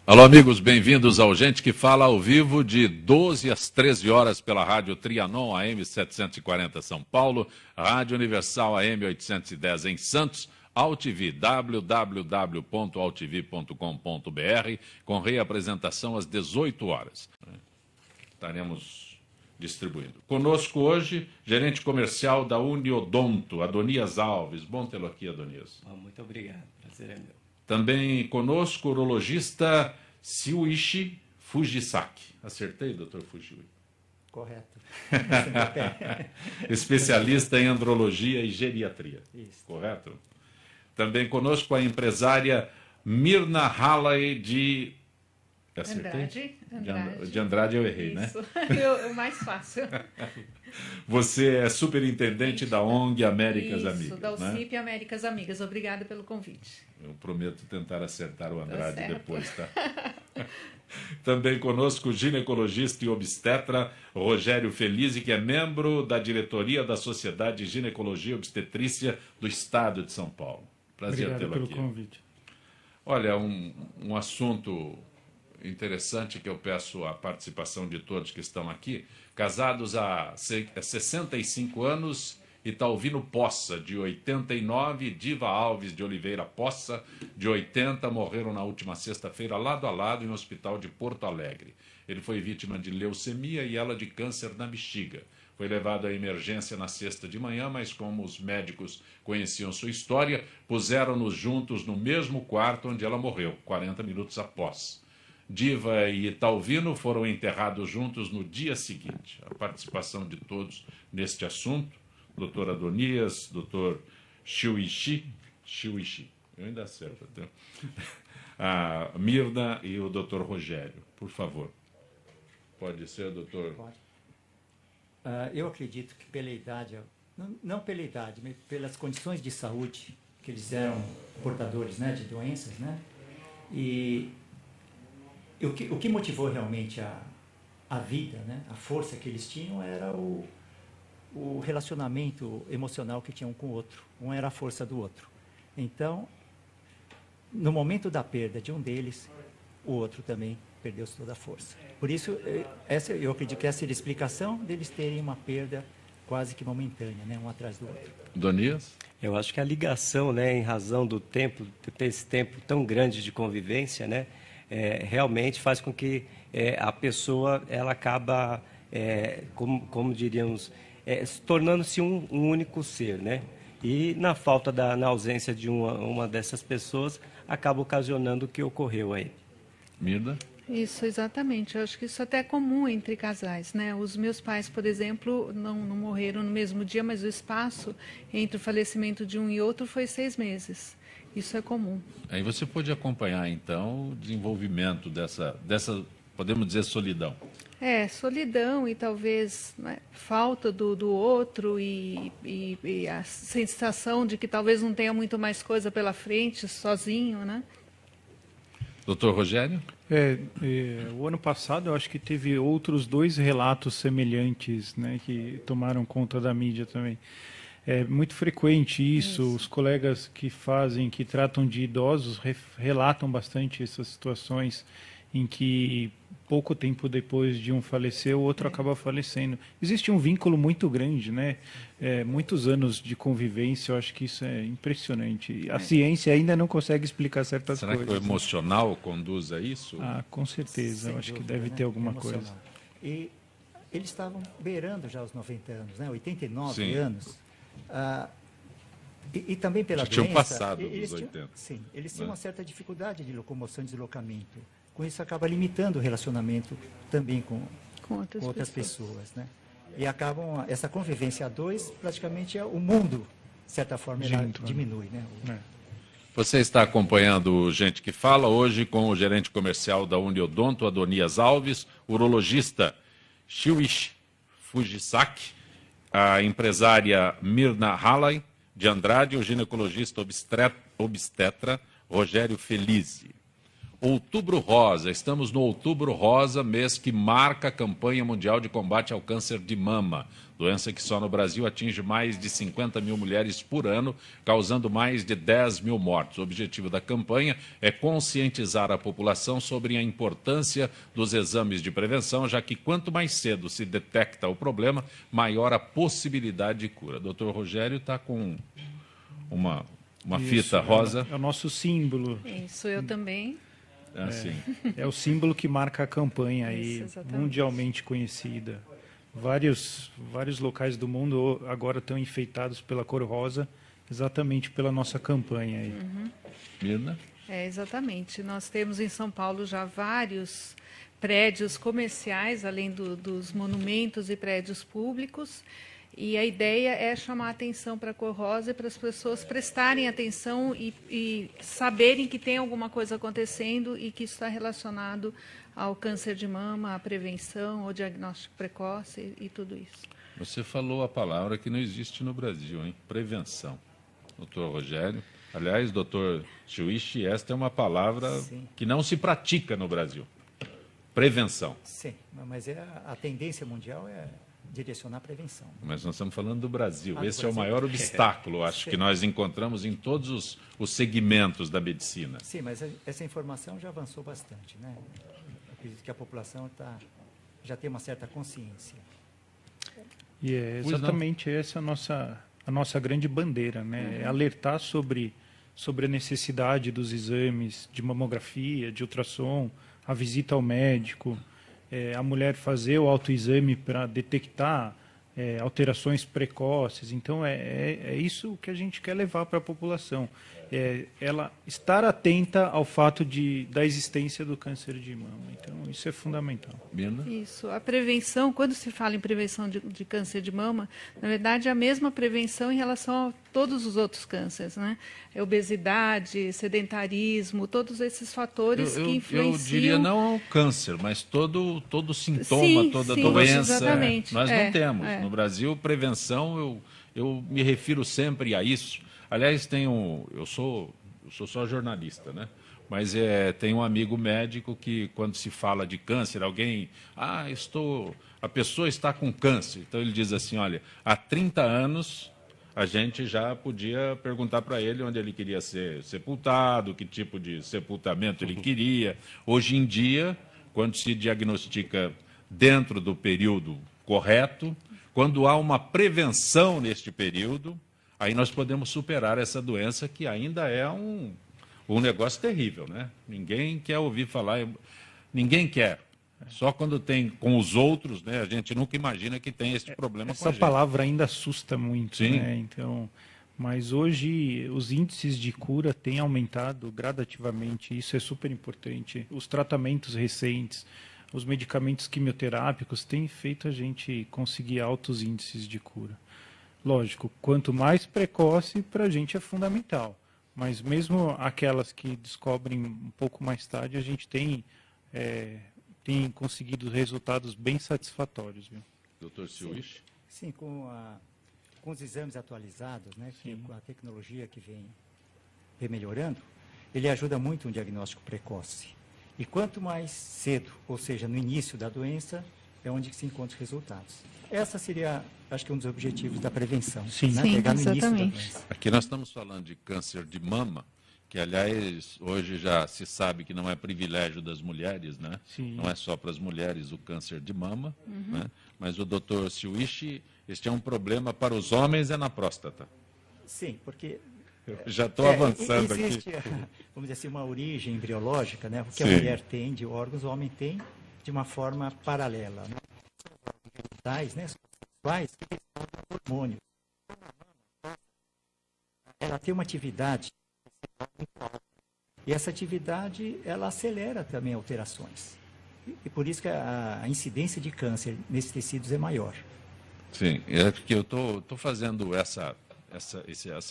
Alô, amigos, bem-vindos ao Gente que Fala ao vivo de 12 às 13 horas pela Rádio Trianon, AM 740 São Paulo, Rádio Universal AM 810 em Santos, AltV, www.altv.com.br, com reapresentação às 18 horas. Estaremos distribuindo. Conosco hoje, gerente comercial da Uniodonto, Adonias Alves. Bom tê-lo aqui, Adonias. Muito obrigado, prazer é meu. Também conosco, o urologista Shuichi Fujisaki. Acertei, doutor Fujiwara? Correto. Especialista em andrologia e geriatria. Isso. Correto? Também conosco a empresária Mirna Halley de... Acertei? Andrade. De Andrade eu errei, isso. Né? O mais fácil. Você é superintendente da ONG Américas isso, Amigas. Da UCIP, né? Américas Amigas. Obrigada pelo convite. Eu prometo tentar acertar o Andrade certo. depois, tá? Também conosco o ginecologista e obstetra Rogério Felize, que é membro da diretoria da Sociedade de Ginecologia e Obstetrícia do Estado de São Paulo. Prazer tê-lo aqui. Obrigado pelo convite. Olha, um assunto interessante que eu peço a participação de todos que estão aqui. Casados há 65 anos, Italvino Poça, de 89, Diva Alves de Oliveira Poça, de 80, morreram na última sexta-feira, lado a lado, em um hospital de Porto Alegre. Ele foi vítima de leucemia e ela de câncer na bexiga. Foi levado à emergência na sexta de manhã, mas como os médicos conheciam sua história, puseram-nos juntos no mesmo quarto onde ela morreu, 40 minutos após. Diva e Italvino foram enterrados juntos no dia seguinte. A participação de todos neste assunto, doutor Adonias, doutor Shuichi, eu ainda acerto, a Mirna e o doutor Rogério, por favor. Pode ser, doutor? Pode. Eu acredito que pela idade, não pela idade, mas pelas condições de saúde, que eles eram portadores, né, de doenças, né? E o que motivou realmente a vida, né, a força que eles tinham, era o relacionamento emocional que tinham um com o outro. Um era a força do outro. Então, no momento da perda de um deles, o outro também perdeu toda a força. Por isso, eu acredito que essa é a explicação deles terem uma perda quase que momentânea, né, um atrás do outro. Donias? Eu acho que a ligação, né, em razão do tempo, desse tempo tão grande de convivência, né, realmente faz com que a pessoa ela acaba, como diríamos, tornando-se um único ser, né? E na na ausência de uma dessas pessoas, acaba ocasionando o que ocorreu aí. Mirna? Isso, exatamente. Eu acho que isso até é comum entre casais, né? Os meus pais, por exemplo, não morreram no mesmo dia, mas o espaço entre o falecimento de um e outro foi 6 meses. Isso é comum. Aí você pôde acompanhar, então, o desenvolvimento dessa podemos dizer, solidão. Solidão e talvez, né, falta do outro e a sensação de que talvez não tenha muito mais coisa pela frente, sozinho, né? Doutor Rogério? O ano passado eu acho que teve outros 2 relatos semelhantes, né, que tomaram conta da mídia também. É muito frequente isso. Os colegas que tratam de idosos relatam bastante essas situações em que pouco tempo depois de um falecer, o outro acaba falecendo. Existe um vínculo muito grande, né? Muitos anos de convivência, eu acho que isso é impressionante. A ciência ainda não consegue explicar certas coisas. Será que o emocional conduz a isso? Com certeza. Eu acho que deve ter alguma coisa. E eles estavam beirando já os 90 anos, né? 89 Sim. anos. E também pela tinham doença, passado dos 80. Sim, eles tinham uma certa dificuldade de locomoção e deslocamento. Com isso, acaba limitando o relacionamento também com outras pessoas, né? E acabam, essa convivência a 2, praticamente o mundo, de certa forma, diminui, né? Você está acompanhando o Gente que Fala, hoje com o gerente comercial da Uniodonto, Adonias Alves, urologista Shuichi Fujisaki, a empresária Mirna Halley de Andrade, o ginecologista obstetra Rogério Felize. Outubro Rosa. Estamos no Outubro Rosa, mês que marca a campanha mundial de combate ao câncer de mama. Doença que só no Brasil atinge mais de 50 mil mulheres por ano, causando mais de 10 mil mortes. O objetivo da campanha é conscientizar a população sobre a importância dos exames de prevenção, já que quanto mais cedo se detecta o problema, maior a possibilidade de cura. Dr. Rogério está com uma fita rosa. É o nosso símbolo. Isso, eu também. É o símbolo que marca a campanha aí, Isso, mundialmente conhecida. Vários locais do mundo agora estão enfeitados pela cor rosa, exatamente pela nossa campanha aí. Mirna? Exatamente. Nós temos em São Paulo já vários prédios comerciais, além dos monumentos e prédios públicos. E a ideia é chamar a atenção para a cor rosa e para as pessoas prestarem atenção e saberem que tem alguma coisa acontecendo e que isso está relacionado ao câncer de mama, à prevenção, ao diagnóstico precoce e tudo isso. Você falou a palavra que não existe no Brasil, hein? Prevenção. Doutor Rogério. Aliás, doutor Shuichi, esta é uma palavra que não se pratica no Brasil. Prevenção. Sim, mas a tendência mundial é direcionar a prevenção. Mas nós estamos falando do Brasil. Esse Brasil. é o maior obstáculo, acho, que nós encontramos em todos os segmentos da medicina. Sim, mas essa informação já avançou bastante, né? Eu acredito que a população já tem uma certa consciência. E é exatamente essa a nossa grande bandeira, né? É alertar sobre a necessidade dos exames de mamografia, de ultrassom, a visita ao médico, a mulher fazer o autoexame para detectar alterações precoces. Então, é isso que a gente quer levar para a população. Ela estar atenta ao fato da existência do câncer de mama. Então, isso é fundamental. Mirna? Isso. A prevenção, quando se fala em prevenção de câncer de mama, na verdade é a mesma prevenção em relação a todos os outros cânceres, né? Obesidade, sedentarismo, todos esses fatores que influenciam... Eu diria não o câncer, mas todo sintoma, toda doença. Exatamente. Nós não temos. No Brasil, prevenção, eu me refiro sempre a isso. Aliás, eu sou só jornalista, né? Mas tem um amigo médico que, quando se fala de câncer, a pessoa está com câncer. Então, ele diz assim, olha, há 30 anos a gente já podia perguntar para ele onde ele queria ser sepultado, que tipo de sepultamento ele queria. Hoje em dia, quando se diagnostica dentro do período correto, quando há uma prevenção neste período, aí nós podemos superar essa doença que ainda é um negócio terrível, né? Ninguém quer ouvir falar, ninguém quer. Só quando tem com os outros, né? A gente nunca imagina que tem esse problema com a gente. Essa palavra ainda assusta muito, Sim. né? Então, mas hoje os índices de cura têm aumentado gradativamente, isso é super importante. Os tratamentos recentes, os medicamentos quimioterápicos têm feito a gente conseguir altos índices de cura. Lógico, quanto mais precoce, para a gente é fundamental. Mas mesmo aquelas que descobrem um pouco mais tarde, a gente tem conseguido resultados bem satisfatórios. Viu? Doutor Silwich? Sim, com os exames atualizados, né, com a tecnologia que vem melhorando, ele ajuda muito no diagnóstico precoce. E quanto mais cedo, ou seja, no início da doença, é onde se encontra os resultados. Essa seria, acho que, um dos objetivos da prevenção. Sim, né? Sim, Pegar no exatamente. início da doença. Aqui nós estamos falando de câncer de mama, que, aliás, hoje já se sabe que não é privilégio das mulheres, né? Sim. Não é só para as mulheres o câncer de mama, né? Mas o doutor Silwich, este é um problema para os homens, é na próstata. Sim, porque... Eu já estou avançando existe, aqui. Vamos dizer assim, uma origem embriológica, né? O que a Sim. mulher tem de órgãos, o homem tem de uma forma paralela. Né? Né? Sexuais que respondem a hormônios. Ela tem uma atividade e essa atividade ela acelera também alterações. E por isso que a incidência de câncer nesses tecidos é maior. Sim, é porque eu estou fazendo essa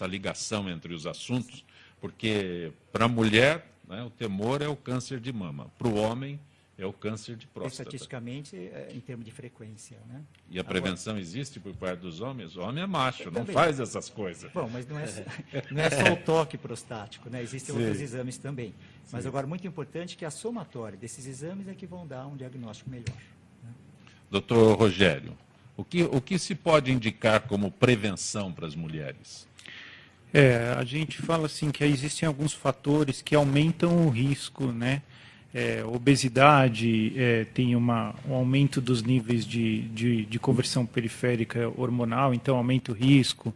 ligação entre os assuntos, porque para a mulher, né, o temor é o câncer de mama, para o homem é o câncer de próstata. Estatisticamente, em termos de frequência, né? E a prevenção existe por parte dos homens? O homem é macho, não também faz essas coisas. Bom, mas não é só o toque prostático, né? Existem outros exames também. Mas agora, muito importante que a somatória desses exames é que vão dar um diagnóstico melhor. Né? Doutor Rogério, o que se pode indicar como prevenção para as mulheres? A gente fala assim que existem alguns fatores que aumentam o risco, né? Obesidade, tem um aumento dos níveis de conversão periférica hormonal, então aumenta o risco.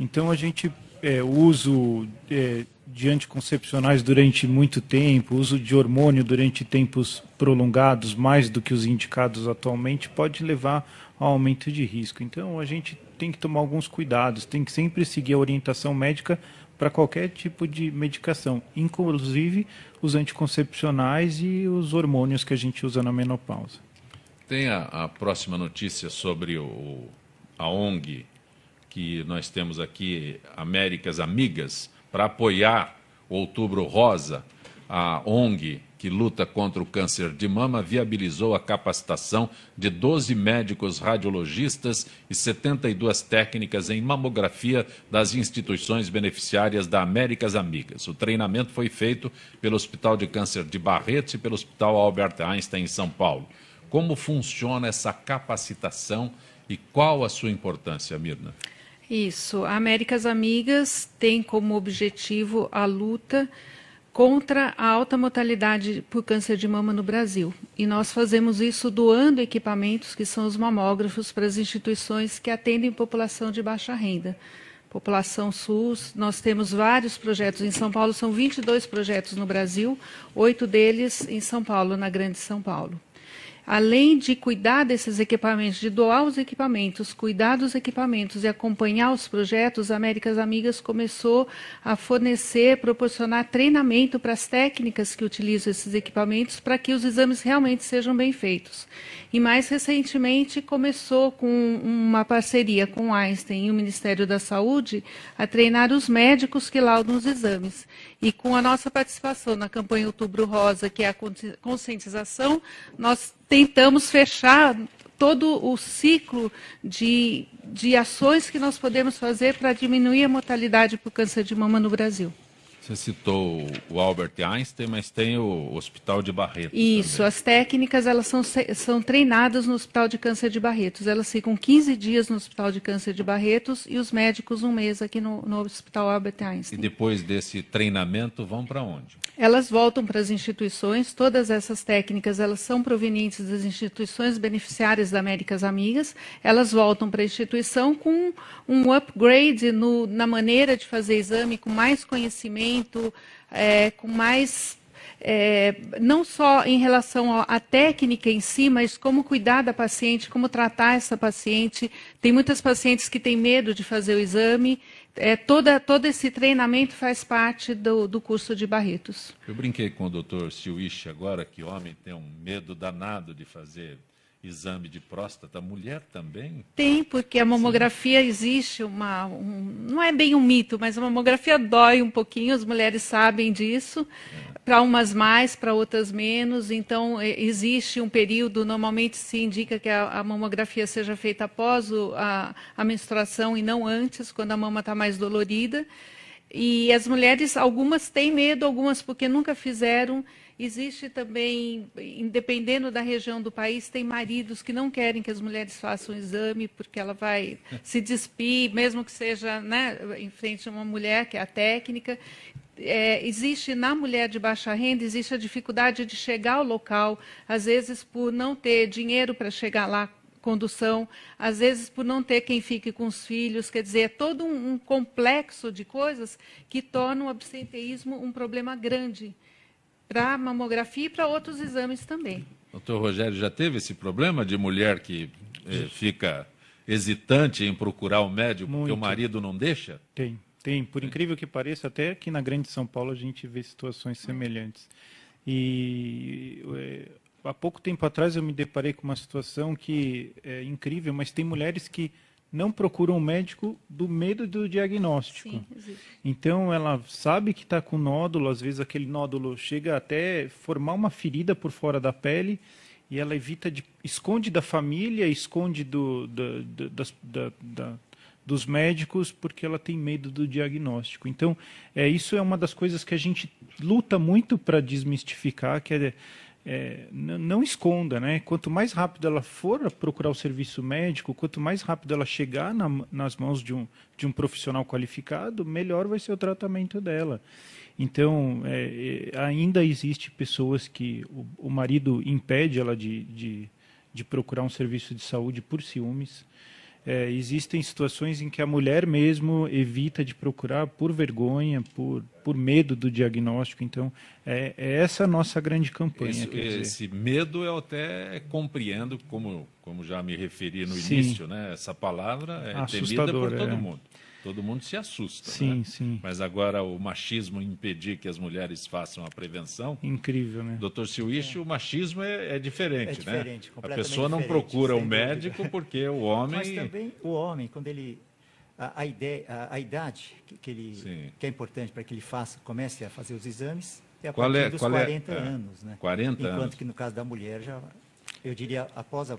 Então a gente uso de anticoncepcionais durante muito tempo, uso de hormônio durante tempos prolongados, mais do que os indicados atualmente, pode levar ao aumento de risco. Então a gente tem que tomar alguns cuidados, tem que sempre seguir a orientação médica para qualquer tipo de medicação, inclusive os anticoncepcionais e os hormônios que a gente usa na menopausa. Tem a próxima notícia sobre a ONG que nós temos aqui, Américas Amigas, para apoiar o Outubro Rosa. A ONG que luta contra o câncer de mama viabilizou a capacitação de 12 médicos radiologistas e 72 técnicas em mamografia das instituições beneficiárias da Américas Amigas. O treinamento foi feito pelo Hospital de Câncer de Barretos e pelo Hospital Albert Einstein, em São Paulo. Como funciona essa capacitação e qual a sua importância, Mirna? Isso. A Américas Amigas tem como objetivo a luta contra a alta mortalidade por câncer de mama no Brasil. E nós fazemos isso doando equipamentos, que são os mamógrafos, para as instituições que atendem população de baixa renda. População SUS, nós temos vários projetos em São Paulo, são 22 projetos no Brasil, 8 deles em São Paulo, na Grande São Paulo. Além de cuidar desses equipamentos, de doar os equipamentos, cuidar dos equipamentos e acompanhar os projetos, a Américas Amigas começou a fornecer, proporcionar treinamento para as técnicas que utilizam esses equipamentos para que os exames realmente sejam bem feitos. E mais recentemente começou com uma parceria com o Einstein e o Ministério da Saúde a treinar os médicos que laudam os exames. E com a nossa participação na campanha Outubro Rosa, que é a conscientização, nós tentamos fechar todo o ciclo de ações que nós podemos fazer para diminuir a mortalidade por câncer de mama no Brasil. Você citou o Albert Einstein, mas tem o Hospital de Barretos. Isso, também. as técnicas elas são treinadas no Hospital de Câncer de Barretos. Elas ficam 15 dias no Hospital de Câncer de Barretos e os médicos um mês aqui no Hospital Albert Einstein. E depois desse treinamento vão para onde? Elas voltam para as instituições, todas essas técnicas elas são provenientes das instituições beneficiárias da Américas Amigas, elas voltam para a instituição com um upgrade na maneira de fazer exame, com mais conhecimento, com mais... não só em relação à técnica em si, mas como cuidar da paciente, como tratar essa paciente. Tem muitas pacientes que têm medo de fazer o exame. Todo esse treinamento faz parte do curso de Barretos. Eu brinquei com o doutor Silwisch agora, que homem tem um medo danado de fazer exame de próstata. Mulher também? Tem, porque a mamografia existe não é bem um mito, mas a mamografia dói um pouquinho, as mulheres sabem disso, para umas mais, para outras menos, então existe um período, normalmente se indica que a mamografia seja feita após a menstruação e não antes, quando a mama está mais dolorida, e as mulheres, algumas têm medo, algumas porque nunca fizeram. Existe também, dependendo da região do país, tem maridos que não querem que as mulheres façam o exame, porque ela vai se despir, mesmo que seja, né, em frente a uma mulher, que é a técnica. Existe na mulher de baixa renda, existe a dificuldade de chegar ao local, às vezes por não ter dinheiro para chegar lá, condução, às vezes por não ter quem fique com os filhos, quer dizer, é todo um complexo de coisas que tornam o absenteísmo um problema grande para a mamografia e para outros exames também. Doutor Rogério, já teve esse problema de mulher que fica hesitante em procurar o médico porque o marido não deixa? Tem. Por incrível que pareça, até aqui na Grande São Paulo a gente vê situações semelhantes. E há pouco tempo atrás eu me deparei com uma situação que é incrível, mas tem mulheres que não procuram um médico do medo do diagnóstico. Sim, existe. Então, ela sabe que está com nódulo, às vezes aquele nódulo chega até formar uma ferida por fora da pele, e ela esconde da família, esconde dos médicos, porque ela tem medo do diagnóstico. Então, isso é uma das coisas que a gente luta muito para desmistificar, que não esconda, né? Quanto mais rápido ela for procurar o serviço médico, quanto mais rápido ela chegar nas mãos de um profissional qualificado, melhor vai ser o tratamento dela. Então, ainda existe pessoas que o marido impede ela de procurar um serviço de saúde por ciúmes. Existem situações em que a mulher mesmo evita de procurar por vergonha, por medo do diagnóstico. Então, essa a nossa grande campanha. Esse medo eu até compreendo, como já me referi no Sim. início, né? Essa palavra é temida por todo mundo. Todo mundo se assusta. Sim, né? sim. Mas agora o machismo impedir que as mulheres façam a prevenção... Incrível, né? Doutor Silwisch, o machismo é diferente, né? Diferente, A completamente pessoa não diferente, procura o sem dúvida. médico porque o homem... Mas também o homem, quando ele... A idade que é importante para que ele comece a fazer os exames é a partir dos 40 anos. Né? 40 anos. Enquanto que no caso da mulher, eu diria, após a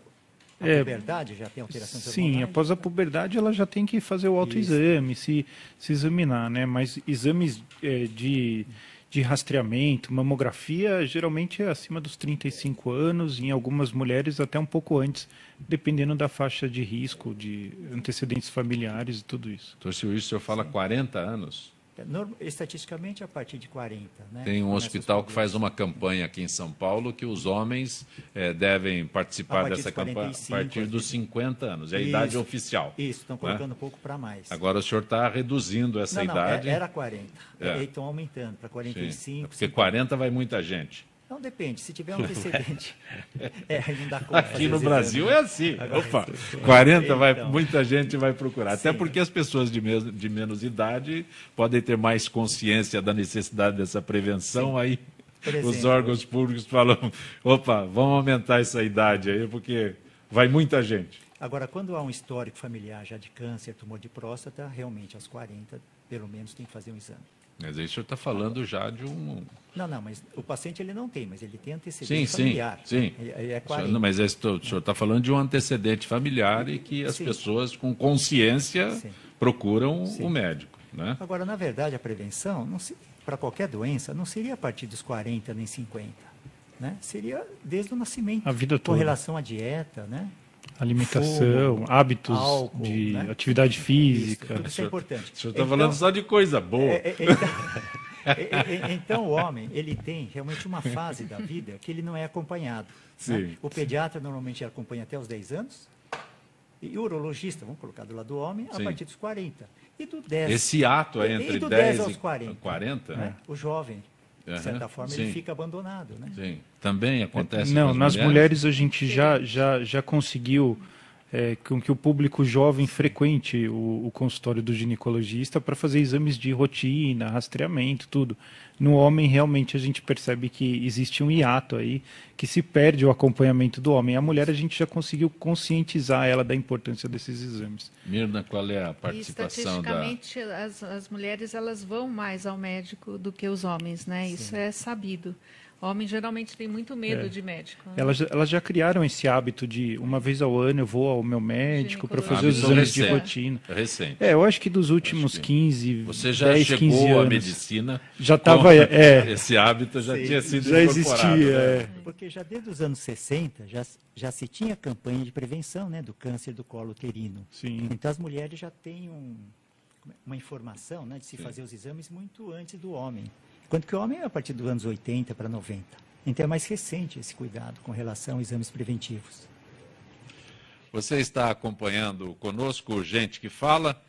puberdade, já tem alterações hormonais. Sim, após a puberdade ela já tem que fazer o autoexame, se examinar, né? Mas exames de rastreamento, mamografia, geralmente é acima dos 35 anos, em algumas mulheres até um pouco antes, dependendo da faixa de risco, de antecedentes familiares e tudo isso. Doutor Silwisch, o senhor fala 40 anos? Estatisticamente, a partir de 40. Né? Tem um hospital que faz uma campanha aqui em São Paulo que os homens devem participar dessa campanha a partir dos 50 anos. É a idade oficial. Isso, estão colocando um pouco para mais. Agora o senhor está reduzindo essa idade. Era 40. Estão aumentando para 45. Porque 40 vai muita gente. Não, depende. Se tiver um antecedente, não dá conta. Aqui no Brasil é assim. Opa, 40 muita gente vai procurar. Até porque as pessoas de menos idade podem ter mais consciência da necessidade dessa prevenção. Aí exemplo, os órgãos públicos falam, opa, vamos aumentar essa idade aí, porque vai muita gente. Agora, quando há um histórico familiar já de câncer, tumor de próstata, realmente aos 40, pelo menos, tem que fazer um exame. Mas aí o senhor está falando já de um... Não, mas o paciente ele não tem, mas ele tem antecedente familiar. Sim, é 40. Mas o senhor está falando de um antecedente familiar e que as pessoas com consciência procuram o médico. Né? Agora, na verdade, a prevenção, para qualquer doença, não seria a partir dos 40 nem 50. Né? Seria desde o nascimento. A vida toda. Com relação à dieta, né? Alimentação, hábitos álcool, de atividade física. Isso é importante. O senhor está falando só de coisa boa. Então, o homem, ele tem realmente uma fase da vida que ele não é acompanhado. Né? O pediatra normalmente acompanha até os 10 anos, e o urologista, vamos colocar do lado do homem, a partir dos 40. E do 10. Esse ato é entre 10 aos 40. 40? Né? O jovem, de certa forma, ele fica abandonado. Né? Sim. Também acontece Não, com nas mulheres a gente já conseguiu com que o público jovem frequente o consultório do ginecologista para fazer exames de rotina, rastreamento, tudo. No homem, realmente, a gente percebe que existe um hiato aí, que se perde o acompanhamento do homem. A mulher, a gente já conseguiu conscientizar ela da importância desses exames. Mirna, qual é a participação estatisticamente, as mulheres elas vão mais ao médico do que os homens, né? Sim. Isso é sabido. Homem geralmente tem muito medo de médico. Né? Elas já criaram esse hábito de, uma vez ao ano, eu vou ao meu médico para fazer os exames de rotina. Recente. Eu acho que dos últimos 15, você já 10, 15 chegou anos, à medicina. Já estava. Esse hábito já tinha sido já incorporado. Existia. Né? Porque já desde os anos 60 já se tinha campanha de prevenção, né, do câncer do colo uterino. Sim. Então as mulheres já têm uma informação, né, de se fazer os exames muito antes do homem. Enquanto que o homem é a partir dos anos 80 para 90. Então é mais recente esse cuidado com relação a exames preventivos. Você está acompanhando conosco Gente que Fala.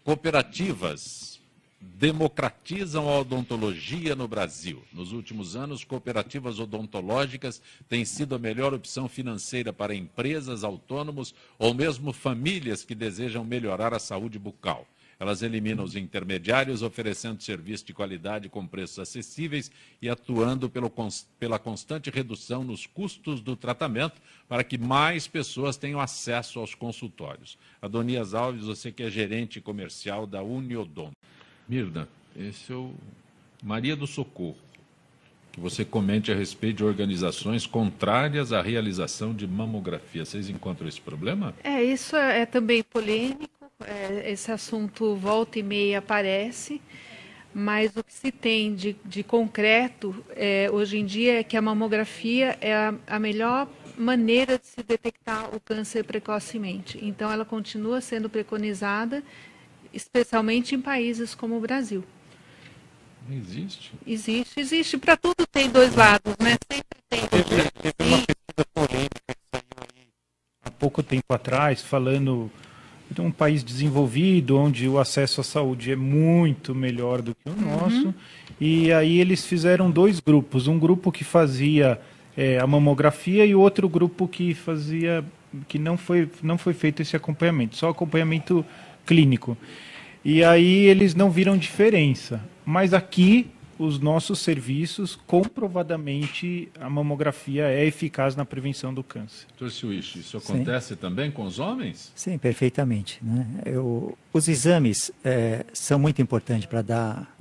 Cooperativas democratizam a odontologia no Brasil. Nos últimos anos, cooperativas odontológicas têm sido a melhor opção financeira para empresas, autônomos ou mesmo famílias que desejam melhorar a saúde bucal. Elas eliminam os intermediários, oferecendo serviço de qualidade com preços acessíveis e atuando pela constante redução nos custos do tratamento para que mais pessoas tenham acesso aos consultórios. Adonias Alves, você que é gerente comercial da Uniodonto. Mirna, esse é o Maria do Socorro, que você comente a respeito de organizações contrárias à realização de mamografia. Vocês encontram esse problema? Isso é também polêmico, esse assunto volta e meia aparece, mas o que se tem de concreto hoje em dia é que a mamografia é a melhor maneira de se detectar o câncer precocemente. Então, ela continua sendo preconizada, especialmente em países como o Brasil. Existe? Existe. Para tudo tem dois lados, né? Sempre tem. Teve uma pesquisa polêmica que saiu aí há pouco tempo atrás, falando de um país desenvolvido, onde o acesso à saúde é muito melhor do que o nosso. E aí eles fizeram dois grupos. Um grupo que fazia a mamografia e outro grupo que fazia, que não foi feito esse acompanhamento, só acompanhamento clínico. E aí eles não viram diferença. Mas aqui, os nossos serviços, comprovadamente, a mamografia é eficaz na prevenção do câncer. Doutor Suíche, isso acontece também com os homens? Sim, perfeitamente, né? Os exames são muito importantes para dar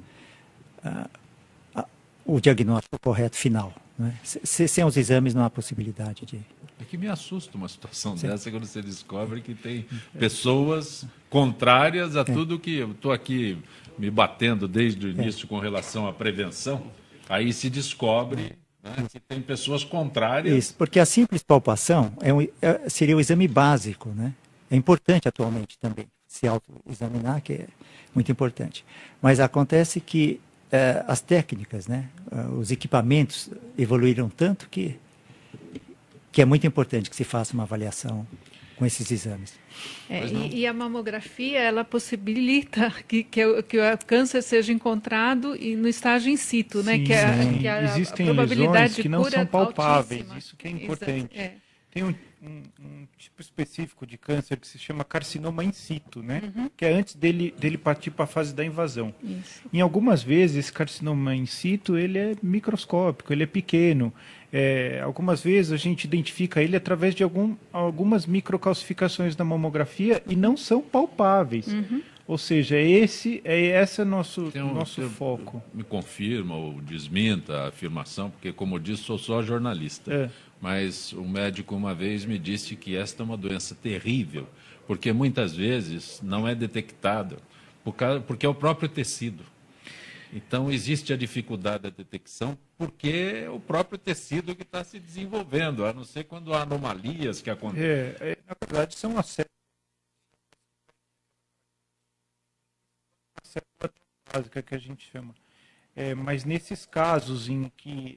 o diagnóstico correto final, né? Sem os exames não há possibilidade de... É que me assusta uma situação dessa quando você descobre que tem pessoas contrárias a tudo que eu estou aqui me batendo desde o início com relação à prevenção. Aí se descobre, né, que tem pessoas contrárias. Isso, porque a simples palpação seria o exame básico, né? É importante atualmente também se autoexaminar, que é muito importante. Mas acontece que as técnicas, né, os equipamentos evoluíram tanto que é muito importante que se faça uma avaliação com esses exames. E a mamografia, ela possibilita que o câncer seja encontrado no estágio in situ, né? Que a existem probabilidade lesões que não de cura são palpáveis, altíssima. isso que é importante. Tem um tipo específico de câncer que se chama carcinoma in situ, né? Que é antes dele partir para a fase da invasão. Isso. Em algumas vezes, esse carcinoma in situ ele é microscópico, ele é pequeno. Algumas vezes a gente identifica ele através de algumas microcalcificações na mamografia e não são palpáveis. Ou seja, esse é nosso foco. Me confirma ou desminta a afirmação, porque, como eu disse, sou só jornalista. Mas um médico uma vez me disse que esta é uma doença terrível, porque muitas vezes não é detectada, porque é o próprio tecido. Então, existe a dificuldade da detecção porque é o próprio tecido que está se desenvolvendo, a não ser quando há anomalias que acontecem. Na verdade, são uma célula básica que a gente chama. Mas nesses casos em que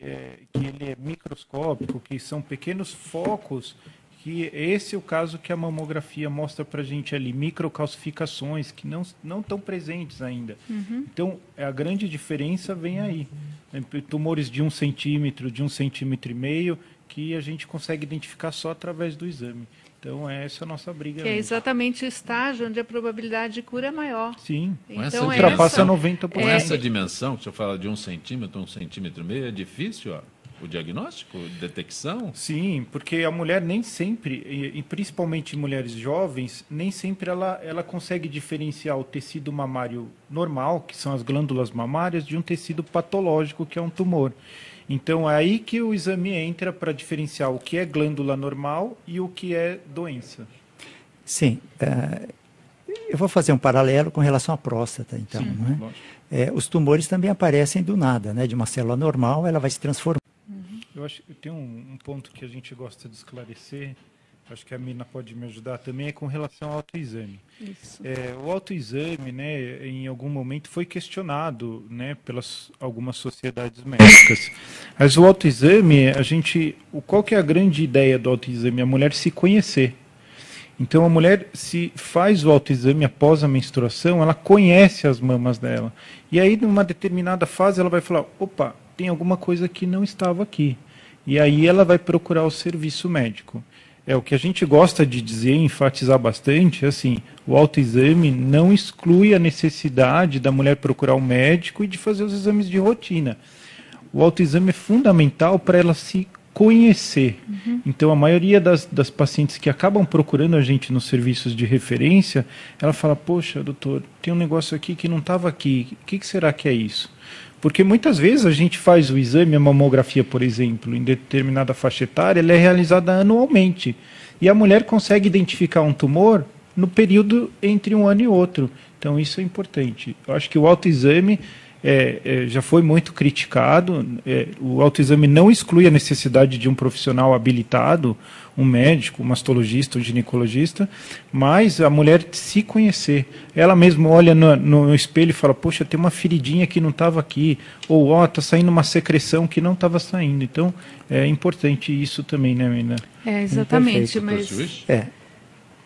ele é microscópico, que são pequenos focos, que esse é o caso que a mamografia mostra para a gente ali, microcalcificações que não estão presentes ainda. Então, a grande diferença vem aí. Tumores de 1 centímetro, de 1,5 centímetro, que a gente consegue identificar só através do exame. Então, essa é a nossa briga. Que é exatamente o estágio onde a probabilidade de cura é maior. Sim, então, ultrapassa 90%. Com essa dimensão, que o senhor fala de 1 centímetro, 1,5 centímetro, é difícil o diagnóstico, detecção? Sim, porque a mulher nem sempre, e principalmente mulheres jovens, nem sempre ela consegue diferenciar o tecido mamário normal, que são as glândulas mamárias, de um tecido patológico, que é um tumor. Então, é aí que o exame entra para diferenciar o que é glândula normal e o que é doença. Sim. Eu vou fazer um paralelo com relação à próstata, então. Sim, né? Os tumores também aparecem do nada, né? De uma célula normal, ela vai se transformar. Eu acho que tem um ponto que a gente gosta de esclarecer, acho que a Mirna pode me ajudar também, é com relação ao autoexame. Isso. O autoexame, né, em algum momento foi questionado, né, pelas algumas sociedades médicas. Mas o autoexame, qual que é a grande ideia do autoexame? A mulher se conhecer. Então, a mulher, se faz o autoexame após a menstruação, ela conhece as mamas dela. E aí, numa determinada fase, ela vai falar, opa, tem alguma coisa que não estava aqui. E aí ela vai procurar o serviço médico. O que a gente gosta de dizer, enfatizar bastante, assim, o autoexame não exclui a necessidade da mulher procurar um médico e de fazer os exames de rotina. O autoexame é fundamental para ela se conhecer. Então, a maioria das pacientes que acabam procurando a gente nos serviços de referência, ela fala, poxa, doutor, tem um negócio aqui que não estava aqui, o que será que é isso? Porque muitas vezes a gente faz o exame, a mamografia, por exemplo, em determinada faixa etária, ela é realizada anualmente. E a mulher consegue identificar um tumor no período entre um ano e outro. Então, isso é importante. Eu acho que o autoexame já foi muito criticado. O autoexame não exclui a necessidade de um profissional habilitado, um médico, um mastologista, um ginecologista, mas a mulher se conhecer. Ela mesma olha no espelho e fala, poxa, tem uma feridinha que não estava aqui, ou está saindo uma secreção que não estava saindo. Então, é importante isso também, né, Mina? Exatamente. Mas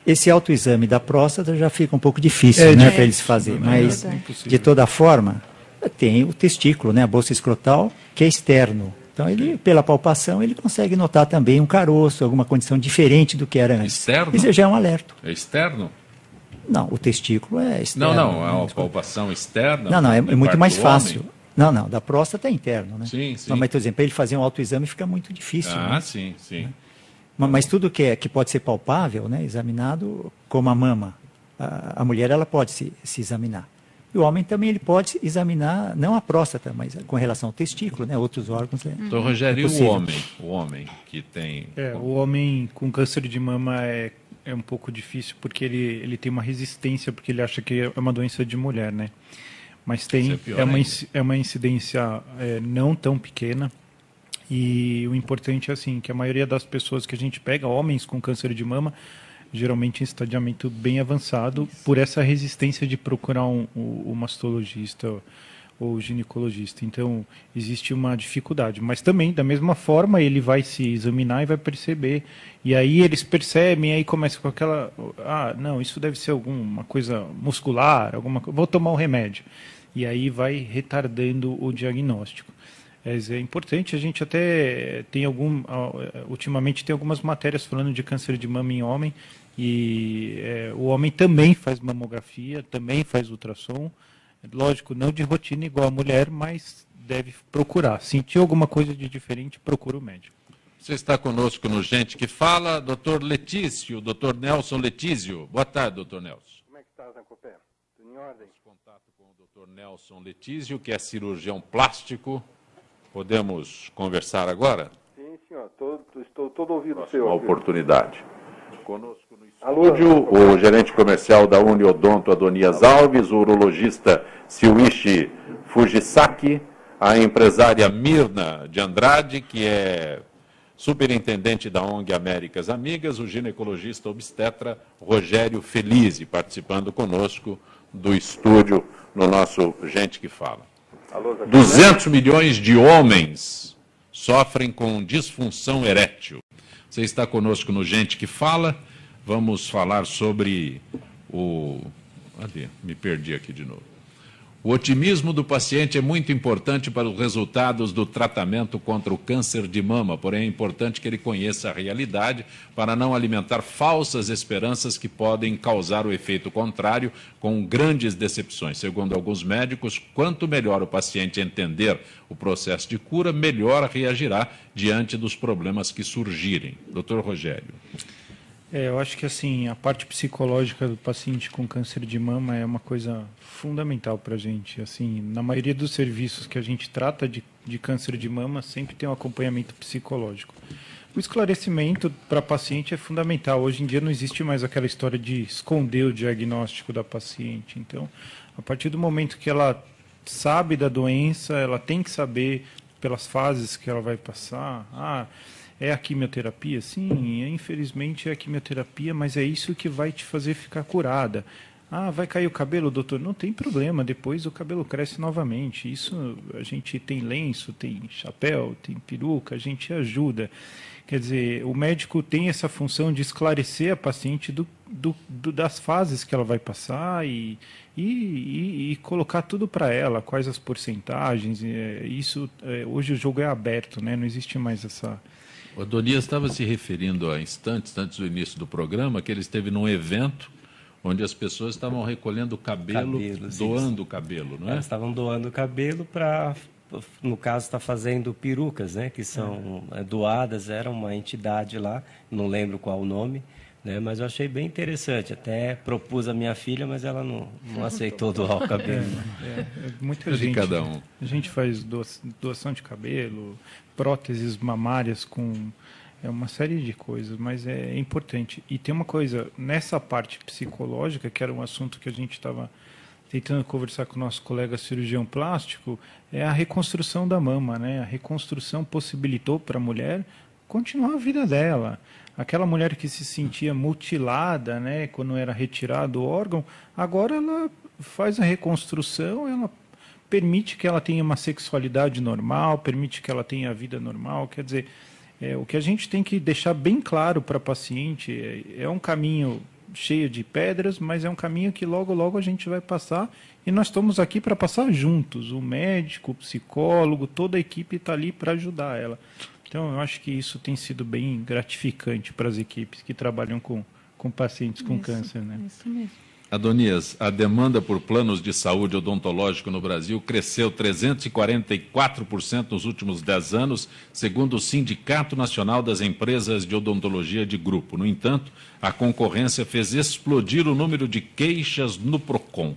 esse autoexame da próstata já fica um pouco difícil, né, para eles fazerem. Mas, de toda forma, tem o testículo, né, a bolsa escrotal, que é externo. Então, ele, pela palpação, ele consegue notar também um caroço, alguma condição diferente do que era antes. Externo? Isso já é um alerta. É externo? Não, o testículo é externo. Não, é uma palpação externa. Não, é muito mais fácil. Não, da próstata é interno, né? Sim. Não, mas, por exemplo, para ele fazer um autoexame fica muito difícil. Ah, né? sim. Mas tudo que pode ser palpável, né, examinado, como a mama, a mulher ela pode se examinar. E o homem também ele pode examinar, não a próstata, mas com relação ao testículo, né, outros órgãos. Então, Rogério, e o homem que tem... O homem com câncer de mama é um pouco difícil, porque ele tem uma resistência, porque ele acha que é uma doença de mulher, né? Mas é uma incidência não tão pequena. E o importante é assim, que a maioria das pessoas que a gente pega, homens com câncer de mama, geralmente em estadiamento bem avançado, por essa resistência de procurar um mastologista ou ginecologista. Então, existe uma dificuldade. Mas também, da mesma forma, ele vai se examinar e vai perceber. E aí eles percebem, aí começa com aquela... não, isso deve ser alguma coisa muscular, vou tomar um remédio. E aí vai retardando o diagnóstico. É importante, a gente até tem ultimamente tem algumas matérias falando de câncer de mama em homem, e o homem também faz mamografia, também faz ultrassom, lógico, não de rotina igual a mulher, mas deve procurar. Sentir alguma coisa de diferente, procura o médico. Você está conosco no Gente que Fala, doutor Letício, doutor Nelson Letísio. Boa tarde, doutor Nelson. Como é que está, Zancopé? Tudo em ordem? Contato com o doutor Nelson Letísio, que é cirurgião plástico. Podemos conversar agora? Sim, senhor. Estou todo ouvido seu. Uma oportunidade. Conosco no estúdio, o gerente comercial da Uniodonto, Adonias Alves, o urologista Silwishi Fujisaki, a empresária Mirna de Andrade, que é superintendente da ONG Américas Amigas, o ginecologista obstetra Rogério Felize, participando conosco do estúdio no nosso Gente que Fala. 200 milhões de homens sofrem com disfunção erétil. Você está conosco no Gente que Fala. Vamos falar sobre me perdi aqui de novo. O otimismo do paciente é muito importante para os resultados do tratamento contra o câncer de mama, porém é importante que ele conheça a realidade para não alimentar falsas esperanças que podem causar o efeito contrário com grandes decepções. Segundo alguns médicos, quanto melhor o paciente entender o processo de cura, melhor reagirá diante dos problemas que surgirem. Doutor Rogério. Eu acho que assim, a parte psicológica do paciente com câncer de mama é uma coisa fundamental para a gente. Assim, na maioria dos serviços que a gente trata de câncer de mama, sempre tem um acompanhamento psicológico. O esclarecimento para a paciente é fundamental. Hoje em dia não existe mais aquela história de esconder o diagnóstico da paciente. Então, a partir do momento que ela sabe da doença, ela tem que saber pelas fases que ela vai passar. É a quimioterapia? Sim, infelizmente é a quimioterapia, mas é isso que vai te fazer ficar curada. Vai cair o cabelo, doutor? Não tem problema, depois o cabelo cresce novamente. Isso, a gente tem lenço, tem chapéu, tem peruca, a gente ajuda. Quer dizer, o médico tem essa função de esclarecer a paciente das fases que ela vai passar e colocar tudo para ela, quais as porcentagens. Hoje o jogo é aberto, né? Não existe mais O Adonias estava se referindo há instantes, antes do início do programa, que ele esteve num evento onde as pessoas estavam recolhendo cabelo, doando o cabelo, não é? Elas estavam doando o cabelo para, no caso, está fazendo perucas, né? Que são doadas, era uma entidade lá, não lembro qual o nome, né? Mas eu achei bem interessante. Até propus a minha filha, mas ela não aceitou doar o cabelo. Muita gente. Cada um. A gente faz doação de cabelo, próteses mamárias com uma série de coisas, mas é importante. E tem uma coisa, nessa parte psicológica, que era um assunto que a gente estava tentando conversar com o nosso colega cirurgião plástico, é a reconstrução da mama, né? A reconstrução possibilitou para a mulher continuar a vida dela. Aquela mulher que se sentia mutilada, né, quando era retirado o órgão, agora ela faz a reconstrução, ela permite que ela tenha uma sexualidade normal, permite que ela tenha a vida normal. Quer dizer, o que a gente tem que deixar bem claro para a paciente é um caminho cheio de pedras, mas é um caminho que logo, logo a gente vai passar, e nós estamos aqui para passar juntos. O médico, o psicólogo, toda a equipe está ali para ajudar ela. Então, eu acho que isso tem sido bem gratificante para as equipes que trabalham com pacientes com câncer, né? Isso mesmo. Adonias, a demanda por planos de saúde odontológico no Brasil cresceu 344% nos últimos 10 anos, segundo o Sindicato Nacional das Empresas de Odontologia de Grupo. No entanto, a concorrência fez explodir o número de queixas no PROCON.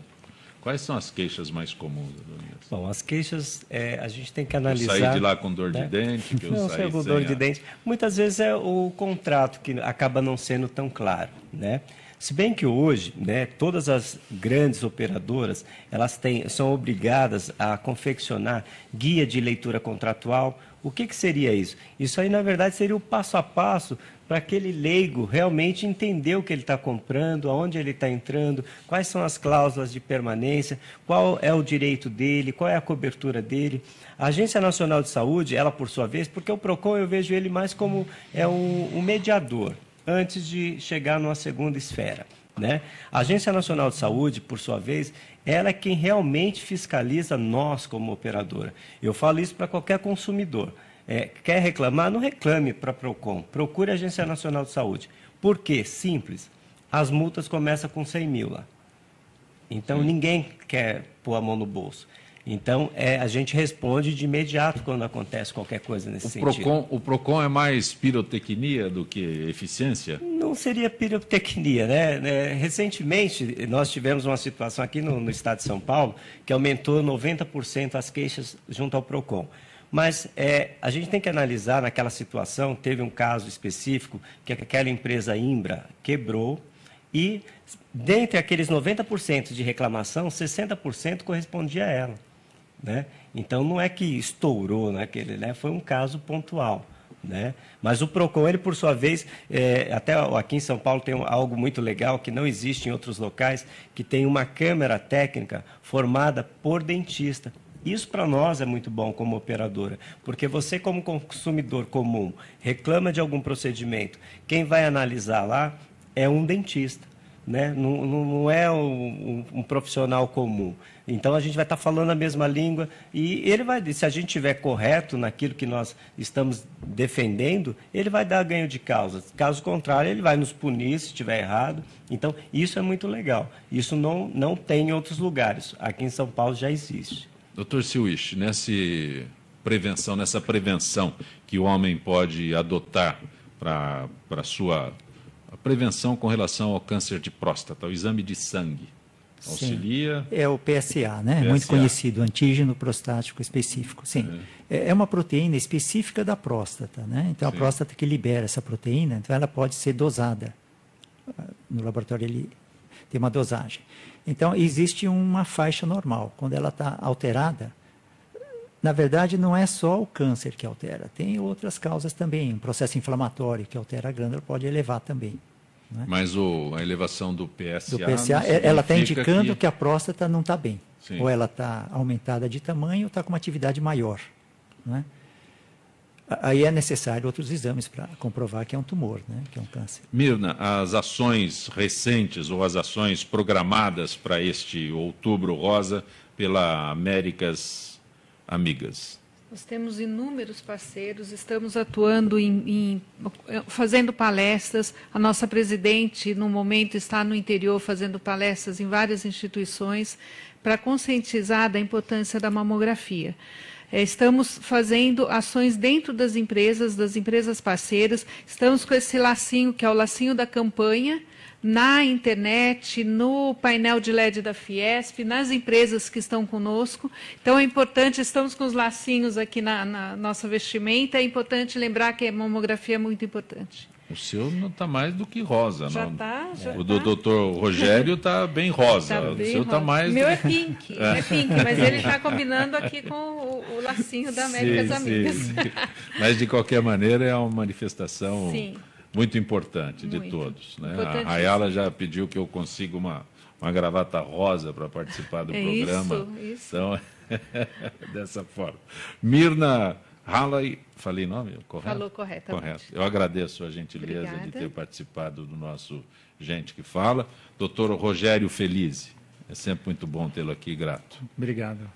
Quais são as queixas mais comuns, Adonias? Bom, as queixas, a gente tem que analisar... Eu saí de lá com dor de dente, que eu não, saí com dor de dente. Muitas vezes é o contrato que acaba não sendo tão claro, né? Se bem que hoje, né, todas as grandes operadoras, elas são obrigadas a confeccionar guia de leitura contratual. O que seria isso? Isso aí, na verdade, seria o passo a passo para aquele leigo realmente entender o que ele está comprando, aonde ele está entrando, quais são as cláusulas de permanência, qual é o direito dele, qual é a cobertura dele. A Agência Nacional de Saúde, ela por sua vez, porque o PROCON eu vejo ele mais como um mediador, antes de chegar numa segunda esfera, né? A Agência Nacional de Saúde, por sua vez, ela é quem realmente fiscaliza nós como operadora. Eu falo isso para qualquer consumidor. Quer reclamar? Não reclame para a PROCON. Procure a Agência Nacional de Saúde. Por quê? Simples. As multas começam com 100 mil lá. Então, ninguém quer pôr a mão no bolso. Então, a gente responde de imediato quando acontece qualquer coisa nesse sentido. O PROCON é mais pirotecnia do que eficiência? Não seria pirotecnia, né? Recentemente, nós tivemos uma situação aqui no estado de São Paulo que aumentou 90% as queixas junto ao PROCON. Mas a gente tem que analisar naquela situação, teve um caso específico que aquela empresa Imbra quebrou e, dentre aqueles 90% de reclamação, 60% correspondia a ela, né? Então, não é que estourou, né? Foi um caso pontual, né? Mas o PROCON, ele, por sua vez, até aqui em São Paulo tem algo muito legal que não existe em outros locais, que tem uma câmara técnica formada por dentista. Isso para nós é muito bom como operadora, porque você, como consumidor comum, reclama de algum procedimento, quem vai analisar lá é um dentista, né? Não é um profissional comum. Então, a gente vai estar falando a mesma língua e ele vai, se a gente estiver correto naquilo que nós estamos defendendo, ele vai dar ganho de causa. Caso contrário, ele vai nos punir se estiver errado. Então, isso é muito legal. Isso não tem em outros lugares. Aqui em São Paulo já existe. Dr. Silwich, nessa prevenção que o homem pode adotar para a sua prevenção com relação ao câncer de próstata, o exame de sangue, auxilia? Sim. É o PSA, né? PSA. Muito conhecido, antígeno prostático específico. Sim. É uma proteína específica da próstata, né? Então, a próstata que libera essa proteína, então ela pode ser dosada. No laboratório ele tem uma dosagem. Então, existe uma faixa normal. Quando ela está alterada, na verdade, não é só o câncer que altera. Tem outras causas também. Um processo inflamatório que altera a glândula pode elevar também. Né? Mas a elevação do PSA... ela está indicando que a próstata não está bem. Sim. Ou ela está aumentada de tamanho ou está com uma atividade maior. Né? Aí é necessário outros exames para comprovar que é um tumor, né? Que é um câncer. Mirna, as ações recentes ou as ações programadas para este Outubro Rosa pela Américas Amigas? Nós temos inúmeros parceiros, estamos atuando fazendo palestras. A nossa presidente, no momento, está no interior fazendo palestras em várias instituições para conscientizar da importância da mamografia. Estamos fazendo ações dentro das empresas parceiras. Estamos com esse lacinho, que é o lacinho da campanha, na internet, no painel de LED da Fiesp, nas empresas que estão conosco. Então, é importante, estamos com os lacinhos aqui na nossa vestimenta, é importante lembrar que a mamografia é muito importante. O seu não está mais do que rosa, já não? Está, já o do doutor Rogério está bem rosa. Tá bem o seu está mais... O meu é pink, mas ele está combinando aqui com o lacinho da Américas Amigas. Sim. Mas, de qualquer maneira, é uma manifestação... Sim. Muito importante de todos. Né? A Ayala já pediu que eu consiga uma gravata rosa para participar do programa. Isso. Então, dessa forma. Mirna Halley, falei nome? Correto? Falou corretamente. Correto. Eu agradeço a gentileza Obrigada. de ter participado do nosso Gente que Fala. Doutor Rogério Felize, é sempre muito bom tê-lo aqui, grato. Obrigado.